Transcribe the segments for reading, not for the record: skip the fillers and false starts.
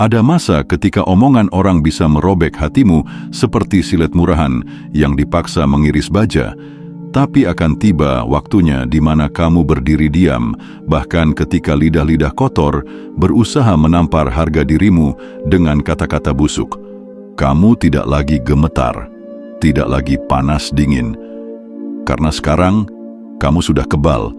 Ada masa ketika omongan orang bisa merobek hatimu seperti silet murahan yang dipaksa mengiris baja. Tapi akan tiba waktunya di mana kamu berdiri diam, bahkan ketika lidah-lidah kotor berusaha menampar harga dirimu dengan kata-kata busuk. Kamu tidak lagi gemetar, tidak lagi panas dingin. Karena sekarang, kamu sudah kebal.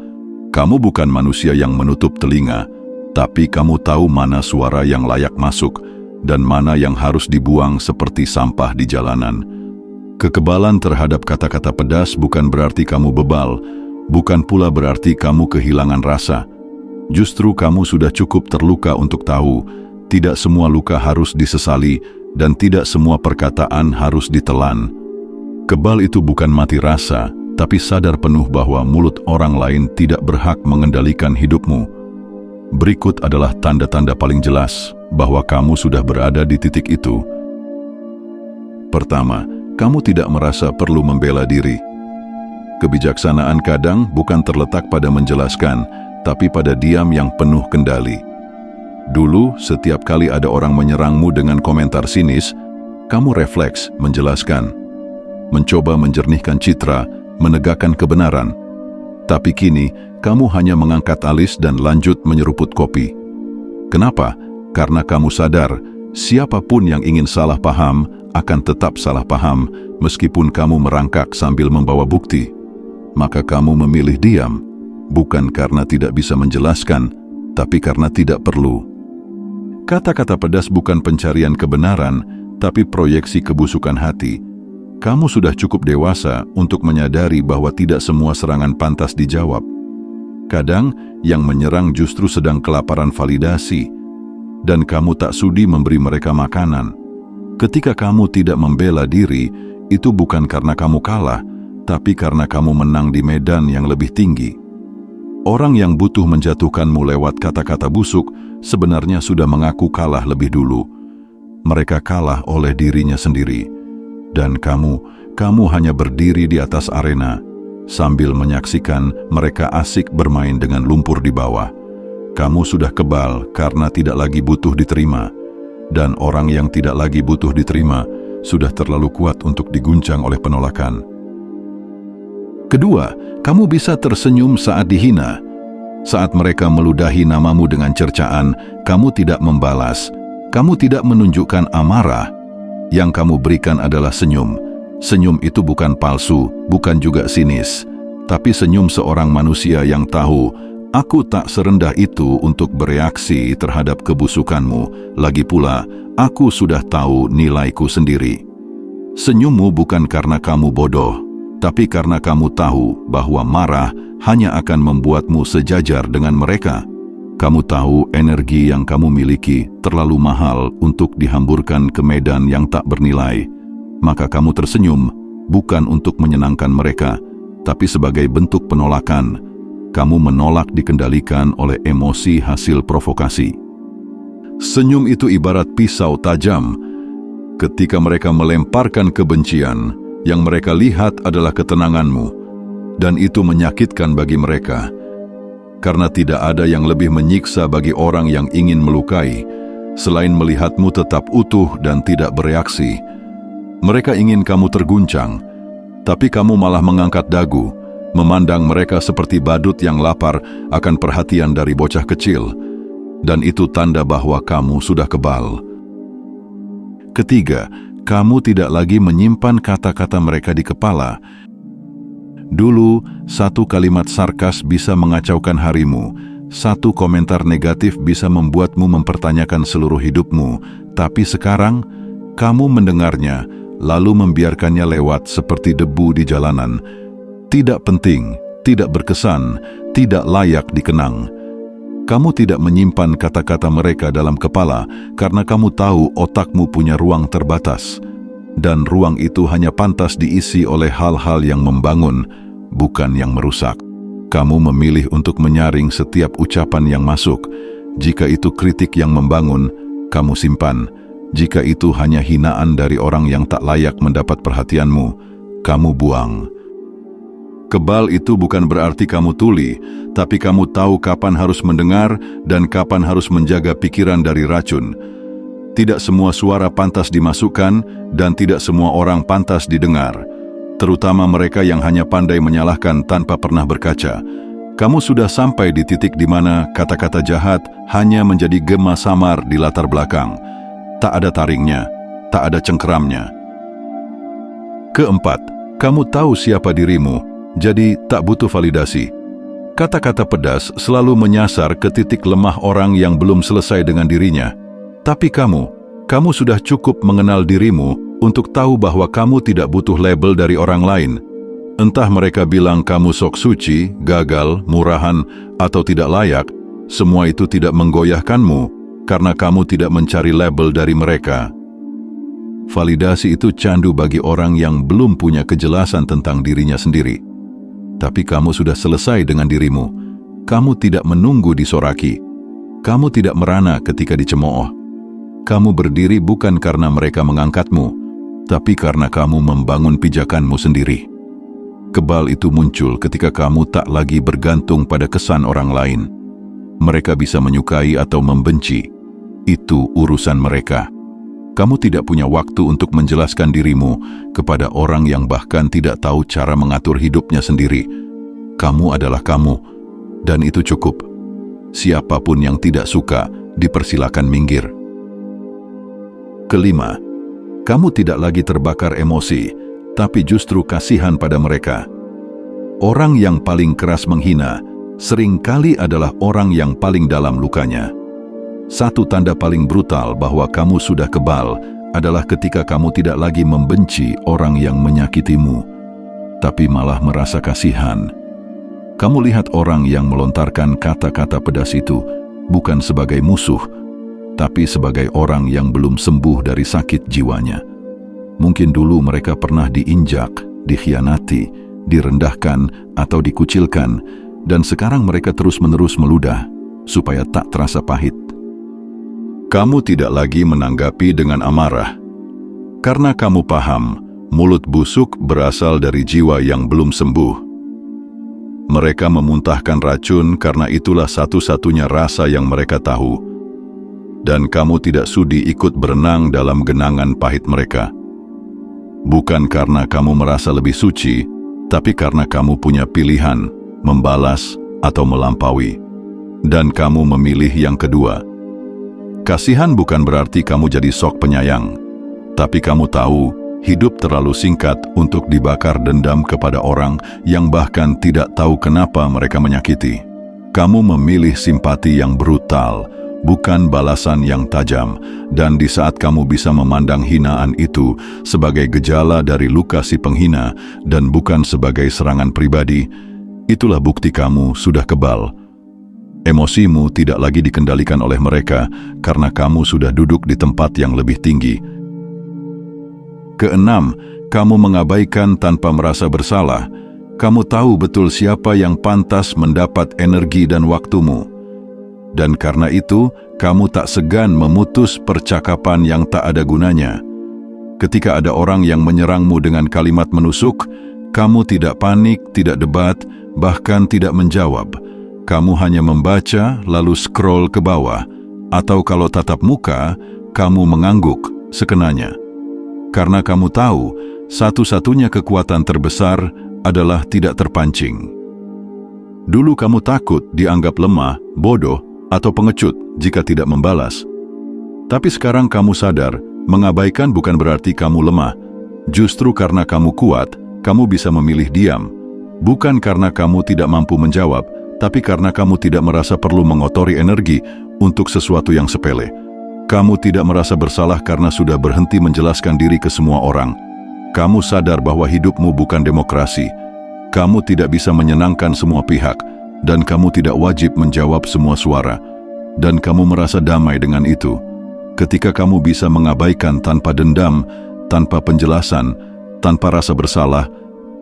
Kamu bukan manusia yang menutup telinga, tapi kamu tahu mana suara yang layak masuk dan mana yang harus dibuang seperti sampah di jalanan. Kekebalan terhadap kata-kata pedas bukan berarti kamu bebal, bukan pula berarti kamu kehilangan rasa. Justru kamu sudah cukup terluka untuk tahu, tidak semua luka harus disesali dan tidak semua perkataan harus ditelan. Kebal itu bukan mati rasa, tapi sadar penuh bahwa mulut orang lain tidak berhak mengendalikan hidupmu. Berikut adalah tanda-tanda paling jelas bahwa kamu sudah berada di titik itu. Pertama, kamu tidak merasa perlu membela diri. Kebijaksanaan kadang bukan terletak pada menjelaskan, tapi pada diam yang penuh kendali. Dulu, setiap kali ada orang menyerangmu dengan komentar sinis, kamu refleks menjelaskan, mencoba menjernihkan citra, menegakkan kebenaran. Tapi kini, kamu hanya mengangkat alis dan lanjut menyeruput kopi. Kenapa? Karena kamu sadar, siapapun yang ingin salah paham akan tetap salah paham meskipun kamu merangkak sambil membawa bukti. Maka kamu memilih diam, bukan karena tidak bisa menjelaskan, tapi karena tidak perlu. Kata-kata pedas bukan pencarian kebenaran, tapi proyeksi kebusukan hati. Kamu sudah cukup dewasa untuk menyadari bahwa tidak semua serangan pantas dijawab. Kadang, yang menyerang justru sedang kelaparan validasi, dan kamu tak sudi memberi mereka makanan. Ketika kamu tidak membela diri, itu bukan karena kamu kalah, tapi karena kamu menang di medan yang lebih tinggi. Orang yang butuh menjatuhkanmu lewat kata-kata busuk sebenarnya sudah mengaku kalah lebih dulu. Mereka kalah oleh dirinya sendiri. Dan kamu hanya berdiri di atas arena, sambil menyaksikan mereka asik bermain dengan lumpur di bawah. Kamu sudah kebal karena tidak lagi butuh diterima. Dan orang yang tidak lagi butuh diterima sudah terlalu kuat untuk diguncang oleh penolakan. Kedua, kamu bisa tersenyum saat dihina. Saat mereka meludahi namamu dengan cercaan, kamu tidak membalas. Kamu tidak menunjukkan amarah. Yang kamu berikan adalah senyum. Senyum itu bukan palsu, bukan juga sinis. Tapi senyum seorang manusia yang tahu, aku tak serendah itu untuk bereaksi terhadap kebusukanmu. Lagi pula, aku sudah tahu nilaiku sendiri. Senyummu bukan karena kamu bodoh, tapi karena kamu tahu bahwa marah hanya akan membuatmu sejajar dengan mereka. Kamu tahu energi yang kamu miliki terlalu mahal untuk dihamburkan ke medan yang tak bernilai. Maka kamu tersenyum, bukan untuk menyenangkan mereka, tapi sebagai bentuk penolakan. Kamu menolak dikendalikan oleh emosi hasil provokasi. Senyum itu ibarat pisau tajam. Ketika mereka melemparkan kebencian, yang mereka lihat adalah ketenanganmu, dan itu menyakitkan bagi mereka. Karena tidak ada yang lebih menyiksa bagi orang yang ingin melukai, selain melihatmu tetap utuh dan tidak bereaksi. Mereka ingin kamu terguncang, tapi kamu malah mengangkat dagu, memandang mereka seperti badut yang lapar akan perhatian dari bocah kecil, dan itu tanda bahwa kamu sudah kebal. Ketiga, kamu tidak lagi menyimpan kata-kata mereka di kepala. Dulu, satu kalimat sarkas bisa mengacaukan harimu, satu komentar negatif bisa membuatmu mempertanyakan seluruh hidupmu, tapi sekarang, kamu mendengarnya, lalu membiarkannya lewat seperti debu di jalanan. Tidak penting, tidak berkesan, tidak layak dikenang. Kamu tidak menyimpan kata-kata mereka dalam kepala karena kamu tahu otakmu punya ruang terbatas. Dan ruang itu hanya pantas diisi oleh hal-hal yang membangun, bukan yang merusak. Kamu memilih untuk menyaring setiap ucapan yang masuk. Jika itu kritik yang membangun, kamu simpan. Jika itu hanya hinaan dari orang yang tak layak mendapat perhatianmu, kamu buang. Kebal itu bukan berarti kamu tuli, tapi kamu tahu kapan harus mendengar dan kapan harus menjaga pikiran dari racun. Tidak semua suara pantas dimasukkan dan tidak semua orang pantas didengar, terutama mereka yang hanya pandai menyalahkan tanpa pernah berkaca. Kamu sudah sampai di titik di mana kata-kata jahat hanya menjadi gema samar di latar belakang. Tak ada taringnya, tak ada cengkeramnya. Keempat, kamu tahu siapa dirimu, jadi tak butuh validasi. Kata-kata pedas selalu menyasar ke titik lemah orang yang belum selesai dengan dirinya. Tapi kamu sudah cukup mengenal dirimu untuk tahu bahwa kamu tidak butuh label dari orang lain. Entah mereka bilang kamu sok suci, gagal, murahan, atau tidak layak, semua itu tidak menggoyahkanmu karena kamu tidak mencari label dari mereka. Validasi itu candu bagi orang yang belum punya kejelasan tentang dirinya sendiri. Tapi kamu sudah selesai dengan dirimu. Kamu tidak menunggu disoraki. Kamu tidak merana ketika dicemooh. Kamu berdiri bukan karena mereka mengangkatmu, tapi karena kamu membangun pijakanmu sendiri. Kebal itu muncul ketika kamu tak lagi bergantung pada kesan orang lain. Mereka bisa menyukai atau membenci. Itu urusan mereka. Kamu tidak punya waktu untuk menjelaskan dirimu kepada orang yang bahkan tidak tahu cara mengatur hidupnya sendiri. Kamu adalah kamu, dan itu cukup. Siapapun yang tidak suka, dipersilakan minggir. Kelima, kamu tidak lagi terbakar emosi, tapi justru kasihan pada mereka. Orang yang paling keras menghina, seringkali adalah orang yang paling dalam lukanya. Satu tanda paling brutal bahwa kamu sudah kebal adalah ketika kamu tidak lagi membenci orang yang menyakitimu, tapi malah merasa kasihan. Kamu lihat orang yang melontarkan kata-kata pedas itu bukan sebagai musuh, tapi sebagai orang yang belum sembuh dari sakit jiwanya. Mungkin dulu mereka pernah diinjak, dikhianati, direndahkan, atau dikucilkan, dan sekarang mereka terus-menerus meludah supaya tak terasa pahit. Kamu tidak lagi menanggapi dengan amarah, karena kamu paham mulut busuk berasal dari jiwa yang belum sembuh. Mereka memuntahkan racun karena itulah satu-satunya rasa yang mereka tahu, dan kamu tidak sudi ikut berenang dalam genangan pahit mereka. Bukan karena kamu merasa lebih suci, tapi karena kamu punya pilihan, membalas atau melampaui. Dan kamu memilih yang kedua. Kasihan bukan berarti kamu jadi sok penyayang, tapi kamu tahu hidup terlalu singkat untuk dibakar dendam kepada orang yang bahkan tidak tahu kenapa mereka menyakiti. Kamu memilih simpati yang brutal, bukan balasan yang tajam, dan di saat kamu bisa memandang hinaan itu sebagai gejala dari luka si penghina dan bukan sebagai serangan pribadi, itulah bukti kamu sudah kebal. Emosimu tidak lagi dikendalikan oleh mereka karena kamu sudah duduk di tempat yang lebih tinggi. Keenam, kamu mengabaikan tanpa merasa bersalah. Kamu tahu betul siapa yang pantas mendapat energi dan waktumu. Dan karena itu, kamu tak segan memutus percakapan yang tak ada gunanya. Ketika ada orang yang menyerangmu dengan kalimat menusuk, kamu tidak panik, tidak debat, bahkan tidak menjawab. Kamu hanya membaca lalu scroll ke bawah, atau kalau tatap muka, kamu mengangguk sekenanya. Karena kamu tahu, satu-satunya kekuatan terbesar adalah tidak terpancing. Dulu kamu takut dianggap lemah, bodoh, atau pengecut jika tidak membalas. Tapi sekarang kamu sadar, mengabaikan bukan berarti kamu lemah. Justru karena kamu kuat, kamu bisa memilih diam. Bukan karena kamu tidak mampu menjawab, tapi karena kamu tidak merasa perlu mengotori energi untuk sesuatu yang sepele. Kamu tidak merasa bersalah karena sudah berhenti menjelaskan diri ke semua orang. Kamu sadar bahwa hidupmu bukan demokrasi. Kamu tidak bisa menyenangkan semua pihak, dan kamu tidak wajib menjawab semua suara. Dan kamu merasa damai dengan itu. Ketika kamu bisa mengabaikan tanpa dendam, tanpa penjelasan, tanpa rasa bersalah,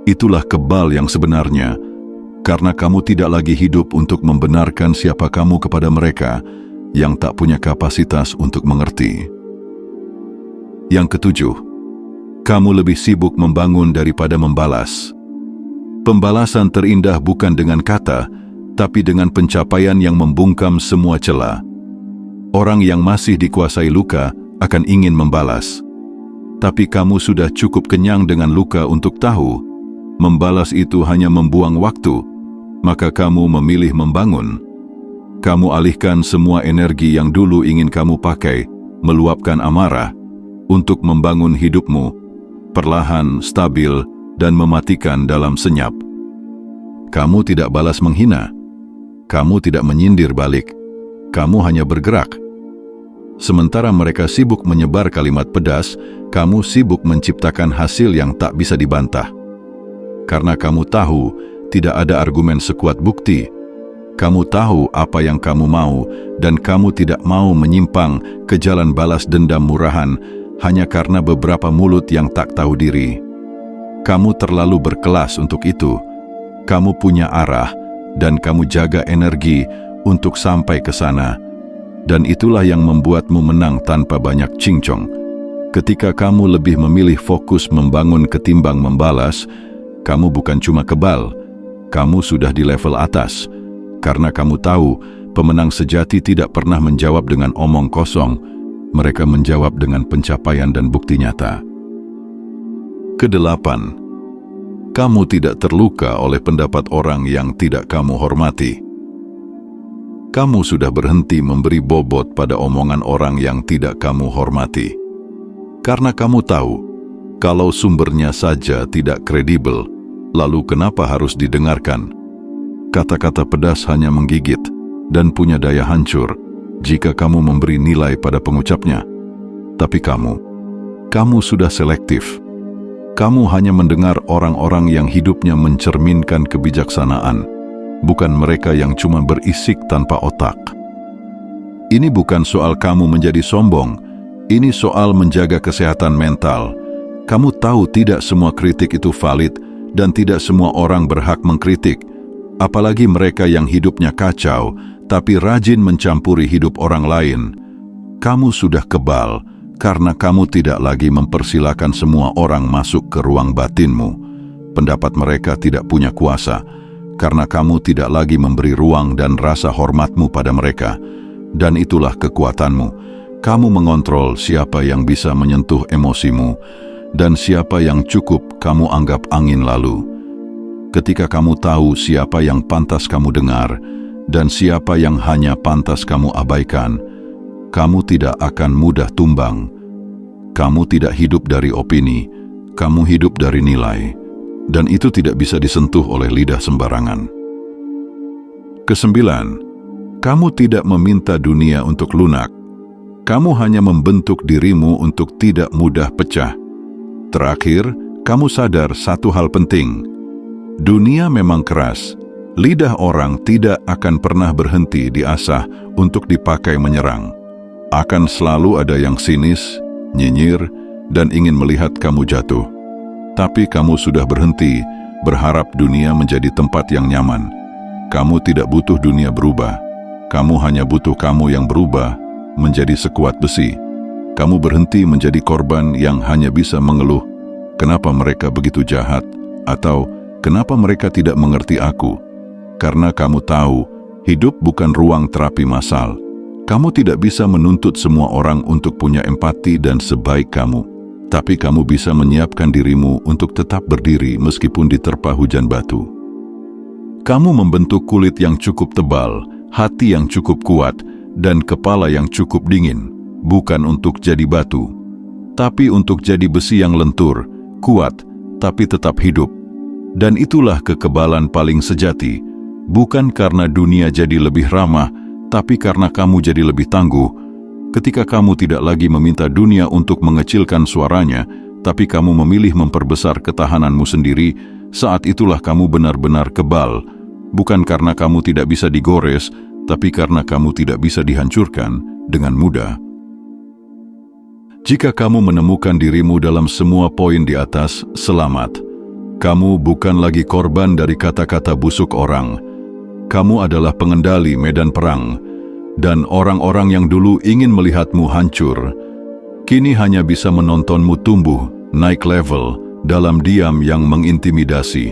itulah kebal yang sebenarnya. Karena kamu tidak lagi hidup untuk membenarkan siapa kamu kepada mereka yang tak punya kapasitas untuk mengerti. Yang ketujuh, kamu lebih sibuk membangun daripada membalas. Pembalasan terindah bukan dengan kata, tapi dengan pencapaian yang membungkam semua celah. Orang yang masih dikuasai luka akan ingin membalas. Tapi kamu sudah cukup kenyang dengan luka untuk tahu, membalas itu hanya membuang waktu, maka kamu memilih membangun. Kamu alihkan semua energi yang dulu ingin kamu pakai, meluapkan amarah, untuk membangun hidupmu, perlahan, stabil, dan mematikan dalam senyap. Kamu tidak balas menghina. Kamu tidak menyindir balik. Kamu hanya bergerak. Sementara mereka sibuk menyebar kalimat pedas, kamu sibuk menciptakan hasil yang tak bisa dibantah. Karena kamu tahu, tidak ada argumen sekuat bukti. Kamu tahu apa yang kamu mau, dan kamu tidak mau menyimpang ke jalan balas dendam murahan hanya karena beberapa mulut yang tak tahu diri. Kamu terlalu berkelas untuk itu. Kamu punya arah, dan kamu jaga energi untuk sampai ke sana. Dan itulah yang membuatmu menang tanpa banyak cincong. Ketika kamu lebih memilih fokus membangun ketimbang membalas, kamu bukan cuma kebal, kamu sudah di level atas. Karena kamu tahu, pemenang sejati tidak pernah menjawab dengan omong kosong, mereka menjawab dengan pencapaian dan bukti nyata. Kedelapan, kamu tidak terluka oleh pendapat orang yang tidak kamu hormati. Kamu sudah berhenti memberi bobot pada omongan orang yang tidak kamu hormati. Karena kamu tahu, kalau sumbernya saja tidak kredibel, lalu kenapa harus didengarkan? Kata-kata pedas hanya menggigit dan punya daya hancur jika kamu memberi nilai pada pengucapnya. Tapi kamu sudah selektif. Kamu hanya mendengar orang-orang yang hidupnya mencerminkan kebijaksanaan, bukan mereka yang cuma berisik tanpa otak. Ini bukan soal kamu menjadi sombong, ini soal menjaga kesehatan mental. Kamu tahu tidak semua kritik itu valid dan tidak semua orang berhak mengkritik, apalagi mereka yang hidupnya kacau tapi rajin mencampuri hidup orang lain. Kamu sudah kebal karena kamu tidak lagi mempersilakan semua orang masuk ke ruang batinmu. Pendapat mereka tidak punya kuasa karena kamu tidak lagi memberi ruang dan rasa hormatmu pada mereka. Dan itulah kekuatanmu. Kamu mengontrol siapa yang bisa menyentuh emosimu dan siapa yang cukup kamu anggap angin lalu. Ketika kamu tahu siapa yang pantas kamu dengar dan siapa yang hanya pantas kamu abaikan, kamu tidak akan mudah tumbang. Kamu tidak hidup dari opini, kamu hidup dari nilai. Dan itu tidak bisa disentuh oleh lidah sembarangan. Kesembilan, kamu tidak meminta dunia untuk lunak. Kamu hanya membentuk dirimu untuk tidak mudah pecah. Terakhir, kamu sadar satu hal penting. Dunia memang keras. Lidah orang tidak akan pernah berhenti diasah untuk dipakai menyerang. Akan selalu ada yang sinis, nyinyir, dan ingin melihat kamu jatuh. Tapi kamu sudah berhenti berharap dunia menjadi tempat yang nyaman. Kamu tidak butuh dunia berubah. Kamu hanya butuh kamu yang berubah menjadi sekuat besi. Kamu berhenti menjadi korban yang hanya bisa mengeluh, kenapa mereka begitu jahat, atau kenapa mereka tidak mengerti aku. Karena kamu tahu, hidup bukan ruang terapi massal. Kamu tidak bisa menuntut semua orang untuk punya empati dan sebaik kamu. Tapi kamu bisa menyiapkan dirimu untuk tetap berdiri meskipun diterpa hujan batu. Kamu membentuk kulit yang cukup tebal, hati yang cukup kuat, dan kepala yang cukup dingin, bukan untuk jadi batu, tapi untuk jadi besi yang lentur, kuat, tapi tetap hidup. Dan itulah kekebalan paling sejati, bukan karena dunia jadi lebih ramah, tapi karena kamu jadi lebih tangguh. Ketika kamu tidak lagi meminta dunia untuk mengecilkan suaranya, tapi kamu memilih memperbesar ketahananmu sendiri, saat itulah kamu benar-benar kebal, bukan karena kamu tidak bisa digores, tapi karena kamu tidak bisa dihancurkan dengan mudah. Jika kamu menemukan dirimu dalam semua poin di atas, selamat. Kamu bukan lagi korban dari kata-kata busuk orang. Kamu adalah pengendali medan perang. Dan orang-orang yang dulu ingin melihatmu hancur, kini hanya bisa menontonmu tumbuh, naik level, dalam diam yang mengintimidasi.